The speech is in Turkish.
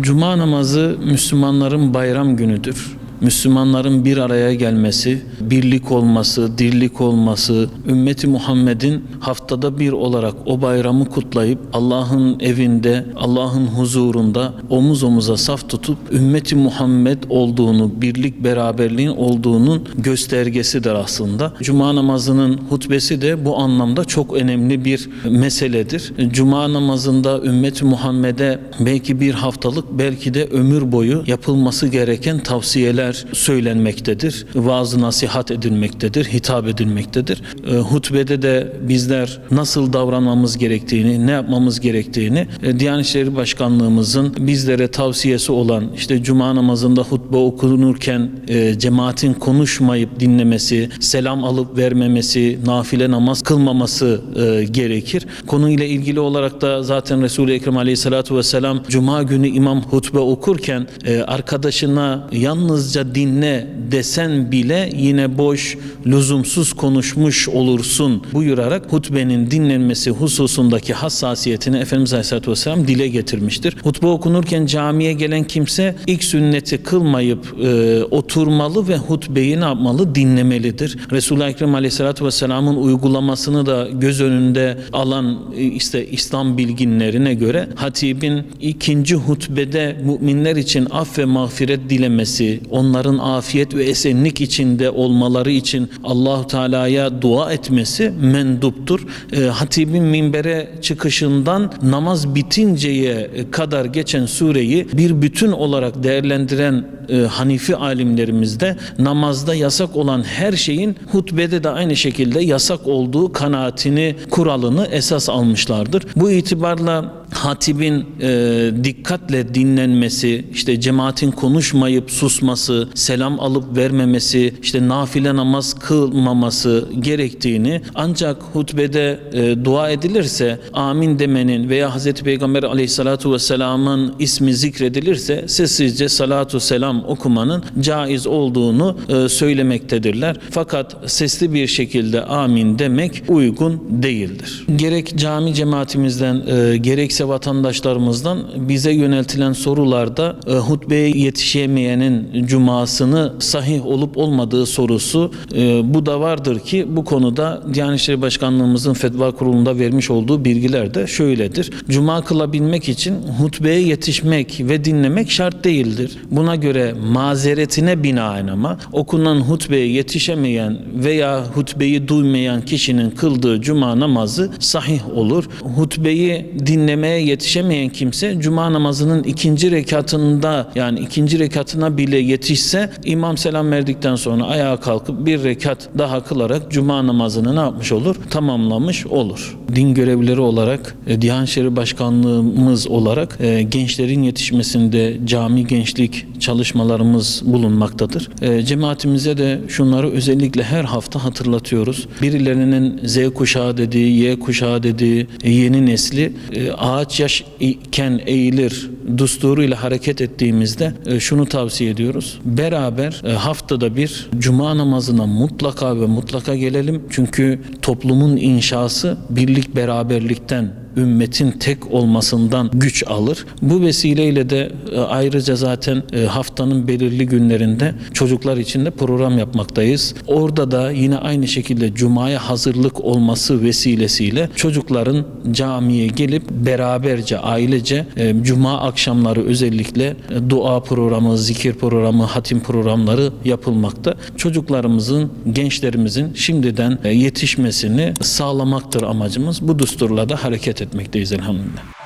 Cuma namazı Müslümanların bayram günüdür. Müslümanların bir araya gelmesi, birlik olması, dirlik olması, ümmeti Muhammed'in haftada bir olarak o bayramı kutlayıp Allah'ın evinde, Allah'ın huzurunda omuz omuza saf tutup ümmeti Muhammed olduğunu, birlik beraberliğin olduğunun göstergesidir aslında. Cuma namazının hutbesi de bu anlamda çok önemli bir meseledir. Cuma namazında ümmeti Muhammed'e belki bir haftalık, belki de ömür boyu yapılması gereken tavsiyeler söylenmektedir. Vaaz-ı nasihat edilmektedir, hitap edilmektedir. Hutbede de bizler nasıl davranmamız gerektiğini, ne yapmamız gerektiğini Diyanet İşleri Başkanlığımızın bizlere tavsiyesi olan Cuma namazında hutbe okunurken cemaatin konuşmayıp dinlemesi, selam alıp vermemesi, nafile namaz kılmaması gerekir. Konuyla ilgili olarak da zaten Resul-i Ekrem Aleyhisselatü Vesselam Cuma günü imam hutbe okurken arkadaşına yalnızca dinle desen bile yine boş, lüzumsuz konuşmuş olursun buyurarak hutbenin dinlenmesi hususundaki hassasiyetini Efendimiz Aleyhisselatü Vesselam dile getirmiştir. Hutbe okunurken camiye gelen kimse ilk sünneti kılmayıp oturmalı ve hutbeyi ne yapmalı? Dinlemelidir. Resul-i Ekrem Aleyhisselatü Vesselam'ın uygulamasını da göz önünde alan İslam bilginlerine göre hatibin ikinci hutbede müminler için af ve mağfiret dilemesi, onların afiyet ve esenlik içinde olmaları için Allah-u Teala'ya dua etmesi menduptur. Hatibin minbere çıkışından namaz bitinceye kadar geçen sureyi bir bütün olarak değerlendiren Hanifi alimlerimiz de namazda yasak olan her şeyin hutbede de aynı şekilde yasak olduğu kanaatini, kuralını esas almışlardır. Bu itibarla hatibin dikkatle dinlenmesi, cemaatin konuşmayıp susması, selam alıp vermemesi, nafile namaz kılmaması gerektiğini, ancak hutbede dua edilirse amin demenin veya Hz. Peygamber Aleyhissalatu Vesselam'ın ismi zikredilirse sessizce salatu selam okumanın caiz olduğunu söylemektedirler. Fakat sesli bir şekilde amin demek uygun değildir. Gerek cami cemaatimizden gerekse vatandaşlarımızdan bize yöneltilen sorularda hutbeye yetişemeyenin cumasını sahih olup olmadığı sorusu bu da vardır ki bu konuda Diyanet İşleri Başkanlığımızın Fetva Kurulu'nda vermiş olduğu bilgiler de şöyledir. Cuma kılabilmek için hutbeye yetişmek ve dinlemek şart değildir. Buna göre mazeretine binaen ama okunan hutbeye yetişemeyen veya hutbeyi duymayan kişinin kıldığı cuma namazı sahih olur. Hutbeyi dinlemeye yetişemeyen kimse cuma namazının ikinci rekatına bile yetişse imam selam verdikten sonra ayağa kalkıp bir rekat daha kılarak cuma namazını ne yapmış olur? Tamamlamış olur. Din görevlileri olarak, Diyanet İşleri Başkanlığımız olarak gençlerin yetişmesinde cami gençlik çalışmalarımız bulunmaktadır. Cemaatimize de şunları özellikle her hafta hatırlatıyoruz. Birilerinin Z kuşağı dediği, Y kuşağı dediği yeni nesli ağaç yaş iken eğilir düsturuyla hareket ettiğimizde şunu tavsiye ediyoruz. Beraber haftada bir cuma namazına mutlaka ve mutlaka gelelim. Çünkü toplumun inşası birlik beraberlikten, ümmetin tek olmasından güç alır. Bu vesileyle de ayrıca zaten haftanın belirli günlerinde çocuklar için de program yapmaktayız. Orada da yine aynı şekilde Cuma'ya hazırlık olması vesilesiyle çocukların camiye gelip beraberce, ailece Cuma akşamları özellikle dua programı, zikir programı, hatim programları yapılmakta. Çocuklarımızın, gençlerimizin şimdiden yetişmesini sağlamaktır amacımız. Bu düsturla da hareket etmekteyiz elhamdülillah.